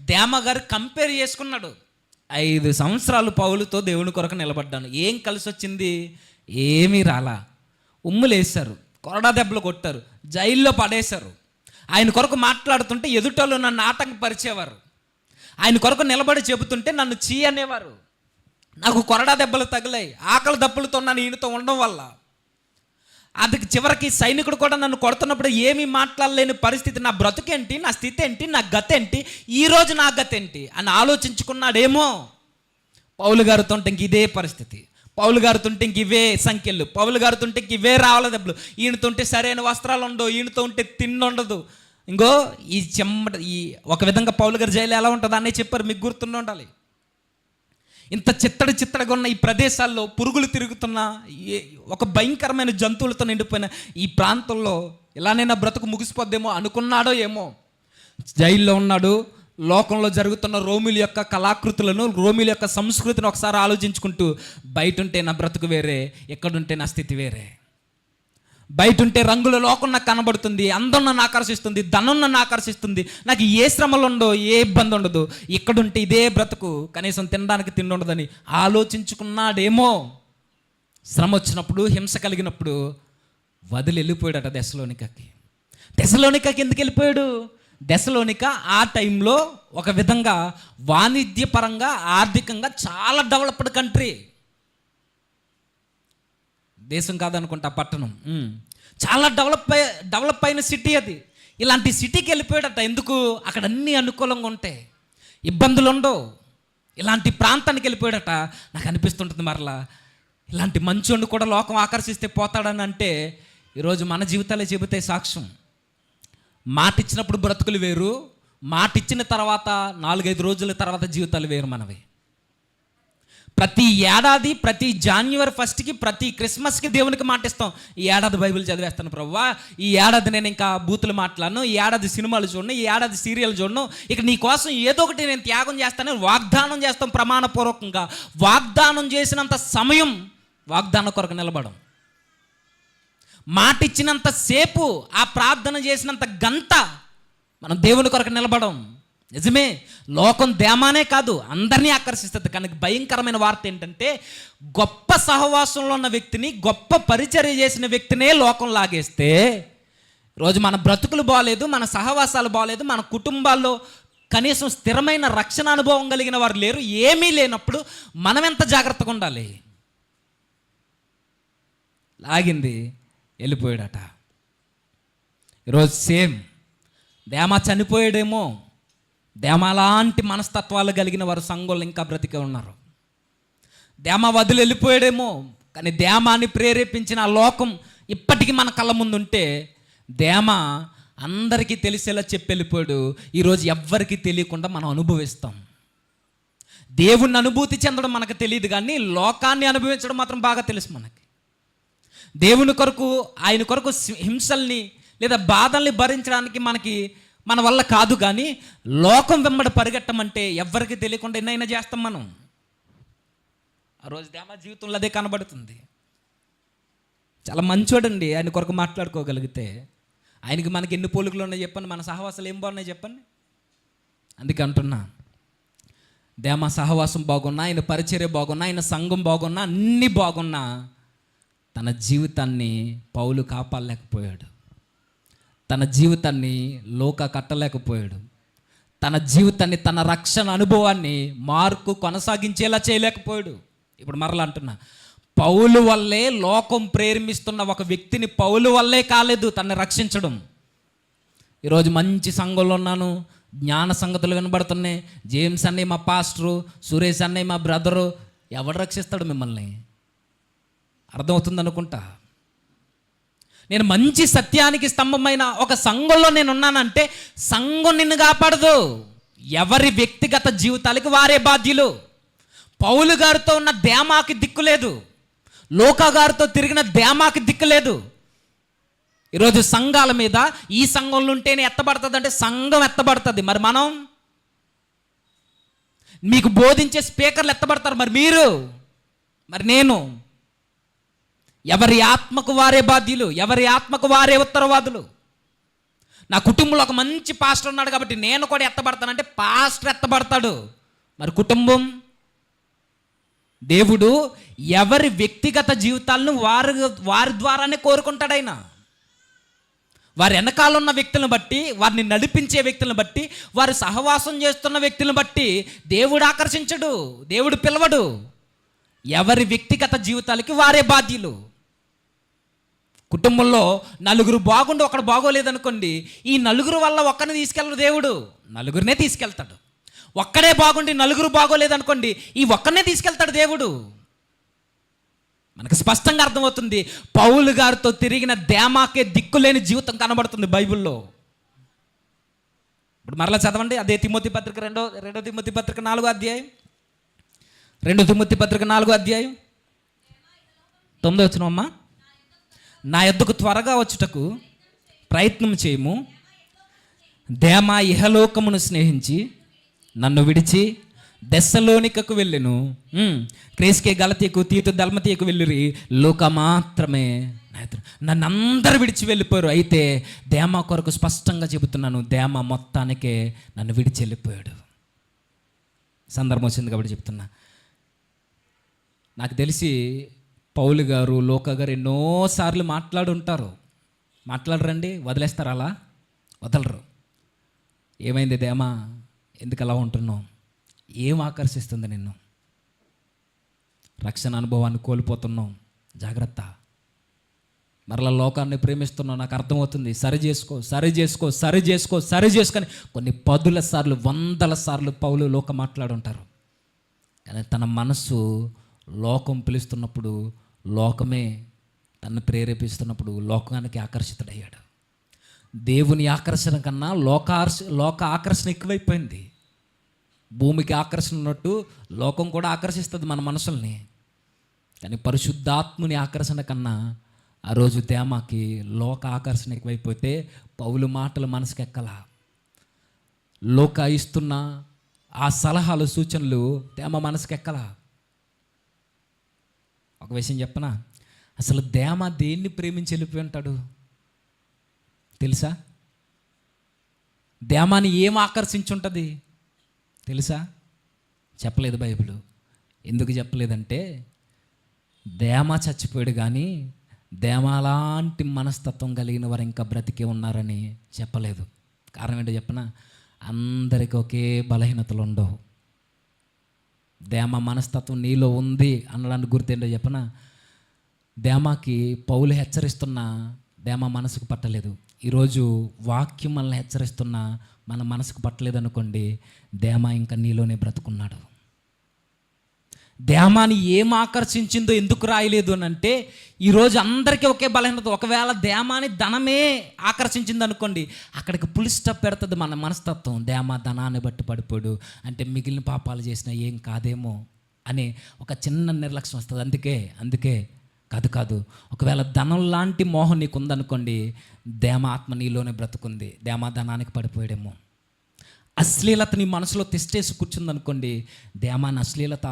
దేమ గారు కంపేర్ చేసుకున్నాడు. 5 సంవత్సరాలు పౌలుతో దేవుని కొరకు నిలబడ్డాను, ఏం కలిసి వచ్చింది? ఏమీ రాలా. ఉమ్ములేశారు, కొరడా దెబ్బలు కొట్టారు, జైల్లో పడేశారు. ఆయన కొరకు మాట్లాడుతుంటే ఎదుటోళ్ళు నన్ను ఆటంకపరిచేవారు. ఆయన కొరకు నిలబడి చెబుతుంటే నన్ను చీ అనేవారు. నాకు కొరడా దెబ్బలు తగిలాయి, ఆకలి దెబ్బలతో నన్ను ఈయనతో ఉండడం వల్ల. అది చివరికి సైనికుడు కూడా నన్ను కొడుతున్నప్పుడు ఏమీ మాట్లాడలేని పరిస్థితి. నా బ్రతుకేంటి, నా స్థితి ఏంటి, నా గతి ఏంటి, ఈరోజు నా గతి ఏంటి అని ఆలోచించుకున్నాడేమో. పౌలు గారితో ఉంటే ఇంక ఇదే పరిస్థితి, పౌలు గారితో ఉంటే ఇంక ఇవే సంఖ్యలు, పౌలు గారితో ఉంటే ఇంక ఇవే రావాల దెబ్బలు, ఈయనతో ఉంటే సరైన వస్త్రాలు ఉండవు, ఈయనతో ఉంటే తిండి ఉండదు. ఇంకో ఈ ఒక విధంగా పౌలు గారి జైలు ఎలా ఉంటుందో అనే చెప్పారు, మీకు గుర్తుండి ఉండాలి. ఇంత చిత్తడిగా ఉన్న ఈ ప్రదేశాల్లో పురుగులు తిరుగుతున్న ఒక భయంకరమైన జంతువులతో నిండిపోయిన ఈ ప్రాంతంలో ఇలానైనా బ్రతుకు ముగిసిపోద్దేమో అనుకున్నాడో ఏమో. జైల్లో ఉన్నాడు. లోకంలో జరుగుతున్న రోమిల యొక్క కళాకృతులను, రోమిల యొక్క సంస్కృతిని ఒకసారి ఆలోచించుకుంటూ, బయట ఉంటే నా బ్రతుకు వేరే, ఎక్కడుంటే నా స్థితి వేరే. బయట ఉంటే రంగుల లోకం నాకు కనబడుతుంది, అందం నన్ను ఆకర్షిస్తుంది, ధనం నన్ను ఆకర్షిస్తుంది, నాకు ఏ శ్రమలు ఉండవు, ఏ ఇబ్బంది ఉండదు. ఇక్కడుంటే ఇదే బ్రతుకు, కనీసం తినడానికి తిండి ఉండదని ఆలోచించుకున్నాడేమో. శ్రమ వచ్చినప్పుడు, హింస కలిగినప్పుడు వదిలి వెళ్ళిపోయాడట దెస్సలోనికకి. దెస్సలోనికకి ఎందుకు వెళ్ళిపోయాడు? దెస్సలోనిక ఆ టైంలో ఒక విధంగా వాణిజ్యపరంగా, ఆర్థికంగా చాలా డెవలప్డ్ కంట్రీ. దేశం కాదనుకుంటా, పట్టణం చాలా డెవలప్ అయిన సిటీ అది. ఇలాంటి సిటీకి వెళ్ళిపోయాడట. ఎందుకు? అక్కడ అన్నీ అనుకూలంగా ఉంటాయి, ఇబ్బందులు ఉండవు. ఇలాంటి ప్రాంతానికి వెళ్ళిపోయాడట. నాకు అనిపిస్తుంటుంది మరలా, ఇలాంటి మంచోడిని కూడా లోకం ఆకర్షిస్తే పోతాడని. అంటే ఈరోజు మన జీవితాలే చెబితే సాక్ష్యం. మాట ఇచ్చినప్పుడు బ్రతుకులు వేరు, మాట ఇచ్చిన తర్వాత 4-5 రోజుల తర్వాత జీవితాలు వేరు మనవి. ప్రతి ఏడాది, ప్రతి January 1st ప్రతి క్రిస్మస్కి దేవునికి మాటిస్తాం, ఈ ఏడాది బైబిల్ చదివేస్తాను ప్రభువా, ఈ ఏడాది నేను ఇంకా బూతులు మాట్లాడను, ఈ ఏడాది సినిమాలు చూడను, ఈ ఏడాది సీరియల్ చూడను, ఇక నీ కోసం ఏదో ఒకటి నేను త్యాగం చేస్తానని వాగ్దానం చేస్తాం ప్రమాణపూర్వకంగా. వాగ్దానం చేసినంత సమయం వాగ్దానం కొరకు నిలబడం, మాట ఇచ్చినంత సేపు, ఆ ప్రార్థన చేసినంత గంట మనం దేవుని కొరకు నిలబడం. నిజమే, లోకం దేమానే కాదు అందరినీ ఆకర్షిస్తుంది. కానీ భయంకరమైన వార్త ఏంటంటే, గొప్ప సహవాసంలో ఉన్న వ్యక్తిని, గొప్ప పరిచర్య చేసిన వ్యక్తినే లోకం లాగేస్తే, రోజు మన బ్రతుకులు బాగలేదు, మన సహవాసాలు బాగలేదు, మన కుటుంబాల్లో కనీసం స్థిరమైన రక్షణ అనుభవం కలిగిన వారు లేరు, ఏమీ లేనప్పుడు మనం ఎంత జాగ్రత్తగా ఉండాలి? లాగింది, వెళ్ళిపోయాడట. ఈరోజు సేమ్ దేమా చనిపోయాడేమో, దేమా లాంటి మనస్తత్వాలు కలిగిన వారు సంఘంలో ఇంకా బ్రతికే ఉన్నారు. దేమా వదిలి వెళ్ళిపోయాడేమో, కానీ దేమాని ప్రేరేపించిన ఆ లోకం ఇప్పటికీ మన కళ్ళ ముందు ఉంటే, దేమా అందరికీ తెలిసేలా చెప్పి వెళ్ళిపోయాడు. ఈరోజు ఎవ్వరికీ తెలియకుండా మనం అనుభవిస్తాం. దేవుణ్ణి అనుభూతి చెందడం మనకు తెలియదు, కానీ లోకాన్ని అనుభవించడం మాత్రం బాగా తెలుసు మనకి. దేవుని కొరకు, ఆయన కొరకు హింసల్ని లేదా బాధల్ని భరించడానికి మన వల్ల కాదు. కానీ లోకం వెంబడి పరిగెట్టమంటే ఎవ్వరికి తెలియకుండా ఎన్నైనా చేస్తాం మనం. ఆ రోజు దేమా జీవితంలో అదే కనబడుతుంది. చాలా మంచోడండి, ఆయన కొరకు మాట్లాడుకోగలిగితే. ఆయనకి మనకి ఎన్ని పోలికలు ఉన్నాయి చెప్పండి, మన సహవాసాలు ఏం బాగున్నాయి చెప్పండి. అందుకే అంటున్నా, దేమ సహవాసం బాగున్నా, ఆయన పరిచర్య బాగున్నా, ఆయన సంఘం బాగున్నా, అన్నీ బాగున్నా తన జీవితాన్ని పౌలు కాపాడలేకపోయాడు. తన జీవితాన్ని లోక కట్టలేకపోయాడు. తన జీవితాన్ని, తన రక్షణ అనుభవాన్ని మార్కు కొనసాగించేలా చేయలేకపోయాడు. ఇప్పుడు మరలా అంటున్నా, పౌలు వల్లే లోకం ప్రేమిస్తున్న ఒక వ్యక్తిని పౌలు వల్లే కాలేదు తనని రక్షించడం. ఈరోజు మంచి సంఘంలో ఉన్నాను, జ్ఞాన సంగతులు వినబడుతున్నాయి, జేమ్స్ అన్నయ్య మా పాస్టరు, సురేష్ అన్నయ్య మా బ్రదరు, ఎవడు రక్షిస్తాడు మిమ్మల్ని? అర్థమవుతుంది అనుకుంటా. నేను మంచి సత్యానికి స్తంభమైన ఒక సంఘంలో నేను ఉన్నానంటే సంఘం నిన్ను కాపాడదు. ఎవరి వ్యక్తిగత జీవితాలకి వారే బాధ్యులు. పౌలు గారితో ఉన్న దేమాకి దిక్కులేదు, లోకా గారితో తిరిగిన దేమాకి దిక్కులేదు. ఈరోజు సంఘాల మీద ఈ సంఘంలో ఉంటేనే ఎత్తబడుతుంది అంటే సంఘం ఎత్తబడుతుంది. మరి మనం, మీకు బోధించే స్పీకర్లు ఎత్తబడతారు, మరి మీరు, మరి నేను. ఎవరి ఆత్మకు వారే బాధ్యులు, ఎవరి ఆత్మకు వారే ఉత్తరవాదులు. నా కుటుంబంలో ఒక మంచి పాస్టర్ ఉన్నాడు కాబట్టి నేను కూడా ఎత్తబడతానంటే పాస్టర్ ఎత్తబడతాడు. మరి కుటుంబం, దేవుడు ఎవరి వ్యక్తిగత జీవితాలను వారి ద్వారానే కోరుకుంటాడు. ఆయన వారి వెనకాల ఉన్న వ్యక్తులను బట్టి, వారిని నడిపించే వ్యక్తులను బట్టి, వారు సహవాసం చేస్తున్న వ్యక్తులను బట్టి దేవుడు ఆకర్షించడు, దేవుడు పిలవడు. ఎవరి వ్యక్తిగత జీవితాలకి వారే బాధ్యులు. కుటుంబంలో నలుగురు బాగుండి ఒకడు బాగోలేదనుకోండి, ఈ నలుగురు వల్ల ఒక్కరిని తీసుకెళ్ళడు దేవుడు, నలుగురినే తీసుకెళ్తాడు. ఒక్కడే బాగుండి నలుగురు బాగోలేదనుకోండి, ఈ ఒక్కరినే తీసుకెళ్తాడు దేవుడు. మనకు స్పష్టంగా అర్థమవుతుంది. పౌలు గారితో తిరిగిన దేమాకే దిక్కులేని జీవితం కనబడుతుంది బైబిల్లో. ఇప్పుడు మరలా చదవండి, అదే తిమోతి పత్రిక రెండో తిమోతి పత్రిక 4వ అధ్యాయం, 2 తిమోతి పత్రిక 4వ అధ్యాయం 9వ వచనం. అమ్మా, నా యొద్దకు త్వరగా వచ్చుటకు ప్రయత్నం చేయము. దేమా ఇహలోకమును స్నేహించి నన్ను విడిచి దెస్సలోనికకు వెళ్ళెను. క్రేస్కే గలతీకు తీతు దల్మతీకు వెళ్ళిరి. లోక మాత్రమే నన్ను అందరూ విడిచి వెళ్ళిపోయారు. అయితే దేమా కొరకు స్పష్టంగా చెబుతున్నాను, దేమా మొత్తానికే నన్ను విడిచి వెళ్ళిపోయాడు. సందర్భం వచ్చింది కాబట్టి చెప్తున్నా. నాకు తెలిసి పౌలు గారు, లోక గారు ఎన్నోసార్లు మాట్లాడుంటారు. మాట్లాడరండి, వదిలేస్తారు, అలా వదలరు. ఏమైంది దేమా, ఎందుకు అలా ఉంటున్నావు? ఏం ఆకర్షిస్తుంది నిన్ను? రక్షణ అనుభవాన్ని కోల్పోతున్నావు, జాగ్రత్త. మరలా లోకాన్ని ప్రేమిస్తున్నావు, నాకు అర్థమవుతుంది. సరి చేసుకొని కొన్ని 10ల సార్లు 100ల సార్లు పౌలు లోక మాట్లాడుంటారు. కానీ తన మనస్సు లోకం పిలుస్తున్నప్పుడు, లోకమే తనను ప్రేరేపిస్తున్నప్పుడు లోకానికి ఆకర్షితుడయ్యాడు. దేవుని ఆకర్షణ కన్నా లోక ఆకర్షణ ఎక్కువైపోయింది. భూమికి ఆకర్షణ ఉన్నట్టు లోకం కూడా ఆకర్షిస్తుంది మన మనసుల్ని. కానీ పరిశుద్ధాత్ముని ఆకర్షణ కన్నా ఆ రోజు దేమాకి లోక ఆకర్షణ ఎక్కువైపోతే పౌలు మాటలు మనసుకు ఎక్కల. లోక ఇస్తున్న ఆ సలహాలు, సూచనలు దేమ మనసుకు ఎక్కల. ఒక విషయం చెప్పనా, అసలు దేమ దేన్ని ప్రేమించి వెళ్ళిపోయి ఉంటాడు తెలుసా? దేమాని ఏం ఆకర్షించుంటుంది తెలుసా? చెప్పలేదు బైబిల్. ఎందుకు చెప్పలేదంటే, దేమ చచ్చిపోయాడు కానీ దేమ లాంటి మనస్తత్వం కలిగిన వారు ఇంకా బ్రతికే ఉన్నారని చెప్పలేదు. కారణం ఏంటో చెప్పనా? అందరికీ ఒకే బలహీనతలు ఉండవు. దేమ మనస్తత్వం నీలో ఉంది అనడానికి గుర్తేంటో చెప్పనా? దేమాకి పౌలు హెచ్చరిస్తున్న దేమ మనసుకు పట్టలేదు. ఈరోజు వాక్యం మనల్ని హెచ్చరిస్తున్న మన మనసుకు పట్టలేదు అనుకోండి, దేమ ఇంకా నీలోనే బ్రతుకున్నాడు. దేమాని ఏం ఆకర్షించిందో ఎందుకు రాయలేదు అని అంటే, ఈరోజు అందరికీ ఒకే బలహీనత. ఒకవేళ దేమాని ధనమే ఆకర్షించింది అనుకోండి, అక్కడికి పులి స్టాప్ పెడుతుంది మన మనస్తత్వం. దేమ ధనాన్ని బట్టి పడిపోడు అంటే మిగిలిన పాపాలు చేసినా ఏం కాదేమో అనే ఒక చిన్న నిర్లక్ష్యం వస్తుంది. అందుకే కాదు. ఒకవేళ ధనం లాంటి మోహం నీకు ఉందనుకోండి, దేమ ఆత్మ నీలోనే బ్రతుకుంది, దేమ ధనానికి పడిపోయాడేమో. అశ్లీలత నీ మనసులో తిష్టేసి కూర్చుందనుకోండి, దేమాని అశ్లీలత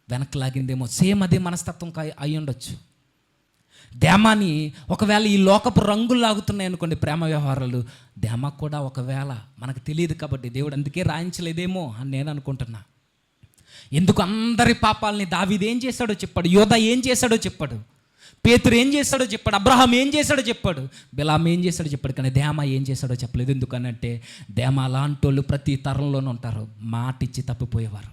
వెనక్కి లాగిందేమో. సేమ్ అదే మనస్తత్వం అయి ఉండొచ్చు. దేమాని ఒకవేళ ఈ లోకపు రంగులు లాగుతున్నాయి అనుకోండి, ప్రేమ వ్యవహారాలు, దేమ కూడా ఒకవేళ మనకు తెలియదు కాబట్టి దేవుడు అందుకే రాయించలేదేమో అని నేను అనుకుంటున్నా. ఎందుకు అందరి పాపాలని దావీదు ఏం చేశాడో చెప్పాడు, యోధా ఏం చేశాడో చెప్పాడు, పేతురు ఏం చేశాడో చెప్పాడు, అబ్రహాం ఏం చేశాడో చెప్పాడు, బిలాం ఏం చేశాడో చెప్పాడు. కానీ దేమా ఏం చేశాడో చెప్పలేదు. ఎందుకనంటే దేమా లాంటి వాళ్ళు ప్రతి తరంలోనూ ఉంటారు, మాట ఇచ్చి తప్పిపోయేవారు.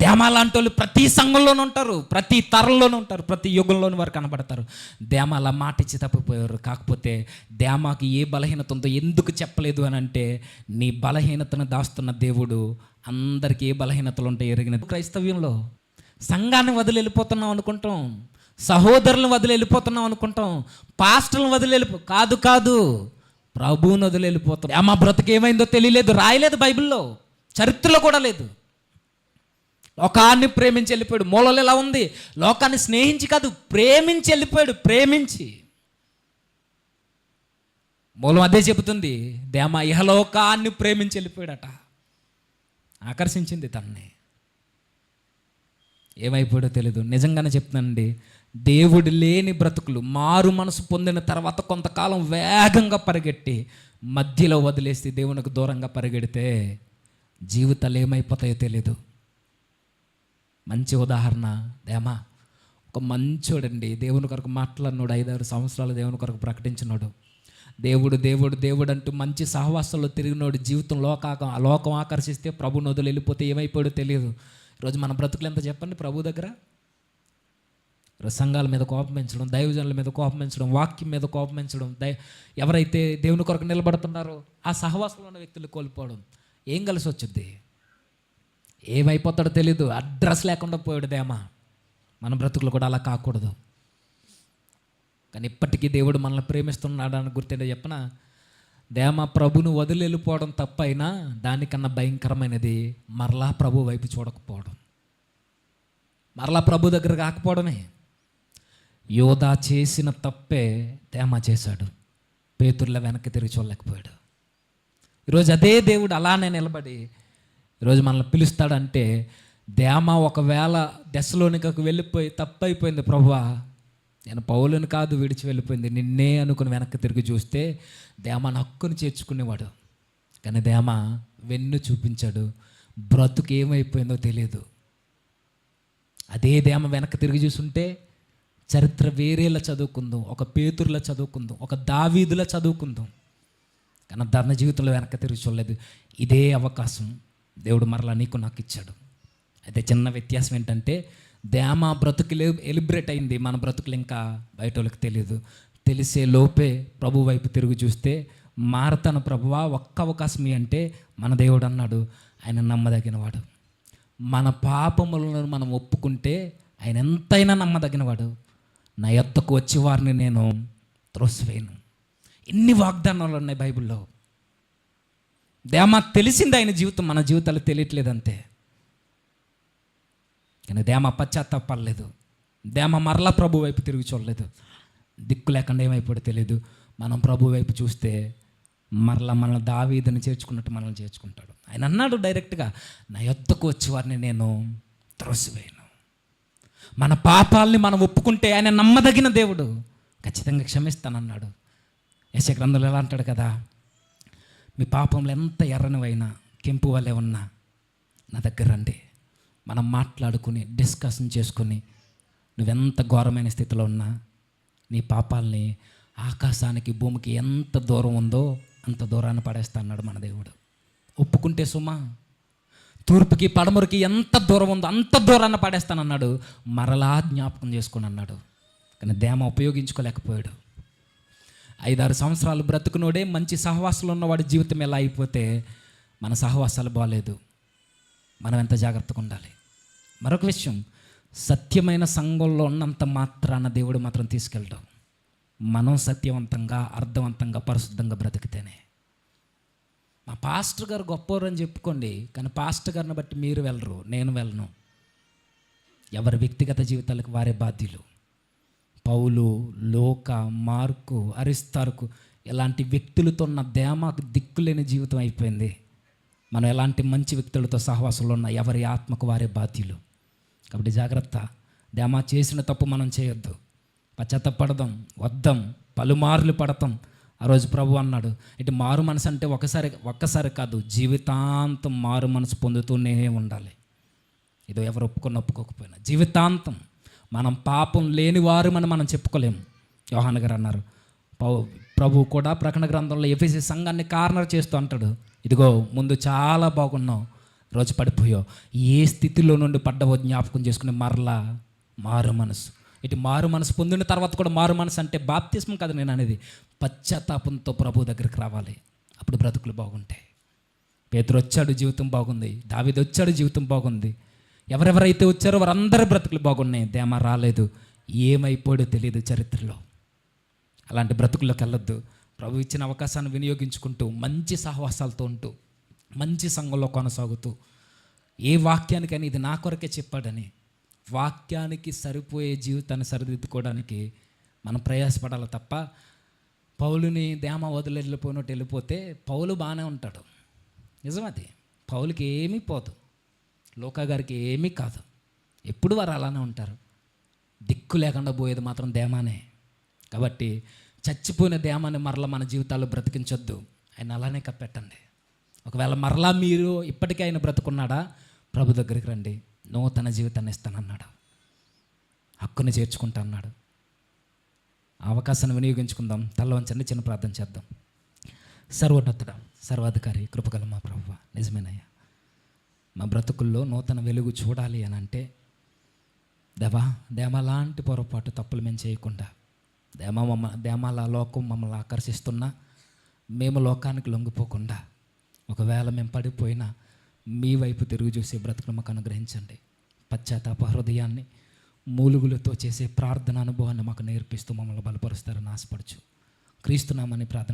దేమా లాంటి వాళ్ళు ప్రతి సంఘంలోనూ ఉంటారు, ప్రతి తరంలోనూ ఉంటారు, ప్రతి యుగంలోనూ వారు కనబడతారు. దేమాల మాట ఇచ్చి తప్పిపోయారు. కాకపోతే దేమాకి ఏ బలహీనత ఉందో ఎందుకు చెప్పలేదు అని అంటే, నీ బలహీనతను దాస్తున్న దేవుడు అందరికీ ఏ బలహీనతలు ఉంటాయి ఎరిగిన. క్రైస్తవ్యంలో సంఘాన్ని వదిలి వెళ్ళిపోతున్నాం అనుకుంటాం, సహోదరులను వదిలి వెళ్ళిపోతున్నాం అనుకుంటాం, పాస్టర్లను వదిలి కాదు, ప్రభువుని వదిలి వెళ్ళిపోతాం. మా బ్రతుకు ఏమైందో తెలియలేదు, రాయలేదు బైబిల్లో, చరిత్రలో కూడా లేదు. లోకాన్ని ప్రేమించి వెళ్ళిపోయాడు. మూలలో ఎలా ఉంది, లోకాన్ని స్నేహించి కాదు, ప్రేమించి వెళ్ళిపోయాడు. ప్రేమించి మూలం అదే చెబుతుంది. దేమా ఇహలోకాన్ని ప్రేమించి వెళ్ళిపోయాడట. ఆకర్షించింది తనని. ఏమైపోయాడో తెలీదు. నిజంగానే చెప్తున్నానండి, దేవుడు లేని బ్రతుకులు, మారు మనసు పొందిన తర్వాత కొంతకాలం వేగంగా పరిగెట్టి మధ్యలో వదిలేసి దేవునికి దూరంగా పరిగెడితే జీవితాలు ఏమైపోతాయో తెలీదు. మంచి ఉదాహరణ దేమా. ఒక మంచోడండి, దేవుని కొరకు మాట్లాడినాడు, 5-6 సంవత్సరాలు దేవుని కొరకు ప్రకటించినాడు. దేవుడు దేవుడు దేవుడు అంటూ మంచి సహవాసంలో తిరిగినాడు. జీవితం లోకం ఆకర్షిస్తే ప్రభుని వదిలి వెళ్ళిపోతే ఏమైపోయాడో తెలియదు. ఈరోజు మన బ్రతుకులు ఎంత చెప్పండి ప్రభు దగ్గర. సంఘాల మీద కోపం పెంచడం, దైవజనుల మీద కోపం పెంచడం, వాక్యం మీద కోపం పెంచడం, ఎవరైతే దేవుని కొరకు నిలబడుతున్నారో ఆ సహవాసంలో ఉన్న వ్యక్తులు కోల్పోవడం, ఏం కలిసి వచ్చింది, ఏమైపోతాడో తెలీదు. అడ్రస్ లేకుండా పోయాడు దేమా. మన బ్రతుకులు కూడా అలా కాకూడదు. కానీ ఇప్పటికీ దేవుడు మనల్ని ప్రేమిస్తున్నాడు అని గుర్తుండే చెప్పన, దేమా ప్రభును వదిలి వెళ్ళిపోవడం తప్పైనా దానికన్నా భయంకరమైనది మరలా ప్రభు వైపు చూడకపోవడం, మరలా ప్రభు దగ్గర కాకపోవడమే. యోధా చేసిన తప్పే దేమా చేశాడు. పేతుర్ల వెనక్కి తిరిగి చూడలేకపోయాడు. ఈరోజు అదే దేవుడు అలానే నిలబడి ఈరోజు మనల్ని పిలుస్తాడంటే, దేమా ఒకవేళ దెస్సలోనికకు వెళ్ళిపోయి తప్పైపోయింది ప్రభువా, నేను పౌలుని కాదు విడిచి వెళ్ళిపోయింది నిన్నే అనుకుని వెనక్కి తిరిగి చూస్తే దేమాను హక్కుని చేర్చుకునేవాడు. కానీ దేమా వెన్ను చూపించాడు. బ్రతుకు ఏమైపోయిందో తెలియదు. అదే దేమ వెనక్కి తిరిగి చూసుంటే చరిత్ర వేరేలా చదువుకుందాం, ఒక పేతురులా చదువుకుందాం, ఒక దావీదులా చదువుకుందాం. కానీ తన జీవితంలో వెనక్కి తిరిగి చూడలేదు. ఇదే అవకాశం దేవుడు మరలా నీకు నాకు ఇచ్చాడు. అయితే చిన్న వ్యత్యాసం ఏంటంటే, దేమా బ్రతుకు ఎలిబ్రేట్ అయింది, మన బ్రతుకులు ఇంకా బయట వాళ్ళకి తెలియదు. తెలిసే లోపే ప్రభు వైపు తిరిగి చూస్తే మారతాను ప్రభువా, ఒక్క అవకాశం అంటే మన దేవుడు అన్నాడు, ఆయన నమ్మదగినవాడు. మన పాపములను మనం ఒప్పుకుంటే ఆయన ఎంతైనా నమ్మదగినవాడు. నా యొద్దకు వచ్చే వారిని నేను త్రోసివేయను. ఇన్ని వాగ్దానాలు ఉన్నాయి బైబిల్లో. దేమా తెలిసింది ఆయన జీవితం, మన జీవితాలు తెలియట్లేదు అంతే. కానీ దేమా పశ్చాత్తాపడలేదు. దేమా మరలా ప్రభు వైపు తిరిగి చూడలేదు. దిక్కు లేకుండా ఏమైపోయాడో తెలియదు. మనం ప్రభు వైపు చూస్తే మరలా మనల్ని దావీదుని చేర్చుకున్నట్టు మనల్ని చేర్చుకుంటాడు. ఆయన అన్నాడు డైరెక్ట్గా, నా యొద్దకు వచ్చే వారిని నేను త్రోసివేయను. మన పాపాలని మనం ఒప్పుకుంటే ఆయన నమ్మదగిన దేవుడు, ఖచ్చితంగా క్షమిస్తానన్నాడు. యెషయా గ్రంథంలో ఎలా అంటాడు కదా, మీ పాపంలో ఎంత ఎర్రనివైనా కెంపు వలె ఉన్నా నా దగ్గర రండి, మనం మాట్లాడుకుని డిస్కషన్ చేసుకుని నువ్వెంత ఘోరమైన స్థితిలో ఉన్నా నీ పాపాలని ఆకాశానికి భూమికి ఎంత దూరం ఉందో అంత దూరాన్ని పడేస్తా అన్నాడు మన దేవుడు. ఒప్పుకుంటే సుమా, తూర్పుకి పడమరకి ఎంత దూరం ఉందో అంత దూరాన్ని పడేస్తానన్నాడు. మరలా జ్ఞాపకం చేసుకుని అన్నాడు. కానీ దేమ ఉపయోగించుకోలేకపోయాడు. 5-6 సంవత్సరాలు బ్రతుకునోడే మంచి సహవాసాలు ఉన్నవాడి జీవితం ఎలా అయిపోతే మన సహవాసాలు బాగాలేదు. మనం ఎంత జాగ్రత్తగా ఉండాలి. మరొక విషయం, సత్యమైన సంఘంలో ఉన్నంత మాత్రాన దేవుడు మాత్రం తీసుకెళ్ళడం. మనం సత్యవంతంగా, అర్థవంతంగా, పరిశుద్ధంగా బ్రతికితేనే. మా పాస్టర్ గారు గొప్పవారు అని చెప్పుకోండి, కానీ పాస్టర్ గారిని బట్టి మీరు వెళ్ళరు, నేను వెళ్ళను. ఎవరి వ్యక్తిగత జీవితాలకు వారే బాధ్యులు. పౌలు, లోక, మార్కు, అరిస్తార్కు ఇలాంటి వ్యక్తులతో ఉన్న దేమాకు దిక్కులేని జీవితం అయిపోయింది. మనం ఎలాంటి మంచి వ్యక్తులతో సహవాసంలో ఉన్న ఎవరి ఆత్మకు వారే బాధ్యులు. కాబట్టి జాగ్రత్త. దేమా చేసిన తప్పు మనం చేయొద్దు. పశ్చాత్తపడదాం, వద్దాం, పలుమార్లు పడతాం. ఆ రోజు ప్రభు అన్నాడు, ఇటు మారు మనసు అంటే ఒక్కసారి కాదు, జీవితాంతం మారు మనసు పొందుతూనే ఉండాలి. ఇదో ఎవరు ఒప్పుకోకపోయినా జీవితాంతం మనం పాపం లేని వారు మనం చెప్పుకోలేము. యోహాను గారు అన్నారు, ప్రభు కూడా ప్రకటన గ్రంథంలో ఎఫెసీ సంఘాన్ని కార్నర్ చేస్తూ అంటాడు, ఇదిగో ముందు చాలా బాగున్నావు, రోజు పడిపోయావు, ఏ స్థితిలో నుండి పడ్డవో జ్ఞాపకం చేసుకుని మరలా మారు మనసు. ఇటు మారు మనసు పొందిన తర్వాత కూడా మారు మనసు అంటే బాప్తిస్మం కాదు నేను అనేది, పశ్చాత్తాపంతో ప్రభు దగ్గరికి రావాలి. అప్పుడు బ్రతుకులు బాగుంటాయి. పేతురు వచ్చాడు, జీవితం బాగుంది. దావీదు వచ్చాడు, జీవితం బాగుంది. ఎవరెవరైతే వచ్చారో వారందరి బ్రతుకులు బాగున్నాయి. దేమ రాలేదు, ఏమైపోయాడో తెలియదు చరిత్రలో. అలాంటి బ్రతుకుల్లోకి వెళ్ళొద్దు. ప్రభు ఇచ్చిన అవకాశాన్ని వినియోగించుకుంటూ మంచి సహవాసాలతో ఉంటూ మంచి సంఘంలో కొనసాగుతూ, ఏ వాక్యానికైనా ఇది నా కొరకే చెప్పాడని వాక్యానికి సరిపోయే జీవితాన్ని సరిదిద్దుకోవడానికి మనం ప్రయాసపడాలి తప్ప పౌలుని దేమ వదిలి వెళ్ళిపోతే పౌలు బాగానే ఉంటాడు. నిజమది, పౌలుకి ఏమీ పోదు, లోకా గారికి ఏమీ కాదు, ఎప్పుడు వారు అలానే ఉంటారు. దిక్కు లేకుండా పోయేది మాత్రం దేమానే. కాబట్టి చచ్చిపోయిన దేమాన్ని మరలా మన జీవితాల్లో బ్రతికించొద్దు. ఆయన అలానే కప్పెట్టండి. ఒకవేళ మరలా మీరు ఇప్పటికీ ఆయన బ్రతుకున్నాడా, ప్రభు దగ్గరికి రండి, నూతన జీవితాన్ని ఇస్తానన్నాడు, హక్కుని చేర్చుకుంటా అన్నాడు. ఆ అవకాశాన్ని వినియోగించుకుందాం. తల వంచండి, చిన్న ప్రార్థన చేద్దాం. సర్వోన్నతుడా, సర్వాధికారి, కృపగల మా ప్రభువా, నిజమేనయ్యా, మా బ్రతుకుల్లో నూతన వెలుగు చూడాలి అని అంటే దేమా లాంటి పొరపాటు తప్పులు మేము చేయకుండా, దేమాల లోకం మమ్మల్ని ఆకర్షిస్తున్నా మేము లోకానికి లొంగిపోకుండా, ఒకవేళ మేము పడిపోయినా మీ వైపు తిరుగు చూసే బ్రతుకును మాకు అనుగ్రహించండి. పశ్చాత్తాప హృదయాన్ని మూలుగులతో చేసే ప్రార్థన అనుభవాన్ని మాకు నేర్పిస్తూ మమ్మల్ని బలపరుస్తారని ఆశపడుచు క్రీస్తునామని ప్రార్థన